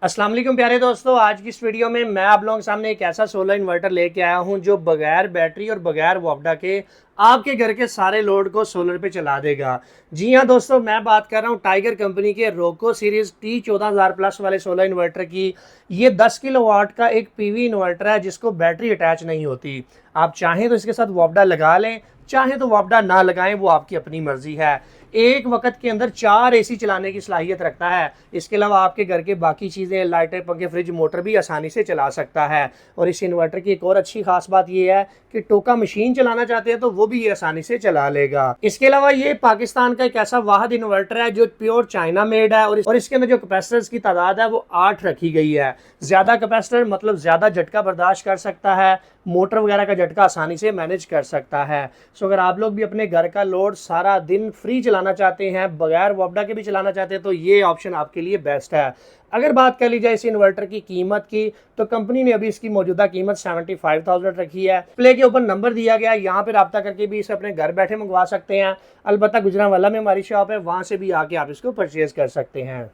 अस्सलाम वालेकुम प्यारे दोस्तों, आज की इस वीडियो में मैं आप लोगों के सामने एक ऐसा सोलर इन्वर्टर लेके आया हूं जो बगैर बैटरी और बगैर वोल्टा के आपके घर के सारे लोड को सोलर पे चला देगा। जी हां दोस्तों, मैं बात कर रहा हूं टाइगर कंपनी के रोको सीरीज T14000 प्लस वाले सोलर इन्वर्टर की। ये 10 किलोवाट का एक पीवी इन्वर्टर है जिसको बैटरी अटैच नहीं होती। आप चाहें तो इसके साथ वोल्टा लगा लें, चाहें तो वोल्टा ना लगाएं, वो आपकी अपनी मर्जी है। एक वक्त के अंदर 4 एसी चलाने की सलाहियत रखता है। इसके अलावा आपके घर के बाकी चीज़ें, लाइटें, पंखे, फ्रिज, मोटर भी आसानी से चला सकता है। और इस इन्वर्टर की एक और अच्छी खास बात यह है कि टोका मशीन चलाना चाहते हैं तो वो भी ये आसानी से चला लेगा। इसके अलावा ये पाकिस्तान का एक ऐसा वाहिद इन्वर्टर है जो प्योर चाइना मेड है और इसके अंदर जो कैपेसिटर्स की तादाद है वो 8 रखी गई है। ज्यादा कैपेसिटर मतलब ज्यादा झटका बर्दाश्त कर सकता है, मोटर वगैरह का झटका आसानी से मैनेज कर सकता है। सो अगर आप लोग भी अपने घर का लोड सारा दिन फ्री चलाना चाहते हैं, बगैर वोल्टा के भी चलाना चाहते हैं, तो ये ऑप्शन आपके लिए बेस्ट है। अगर बात कर ली जाए इस इन्वर्टर की कीमत की, तो कंपनी ने अभी इसकी मौजूदा कीमत 75,000 रखी है। प्ले के ऊपर नंबर दिया गया है, यहाँ पे रब्ता करके भी इसे अपने घर बैठे मंगवा सकते हैं। अलबत्ता गुजरांवाला में हमारी शॉप है, वहां से भी आके आप इसको परचेज कर सकते हैं।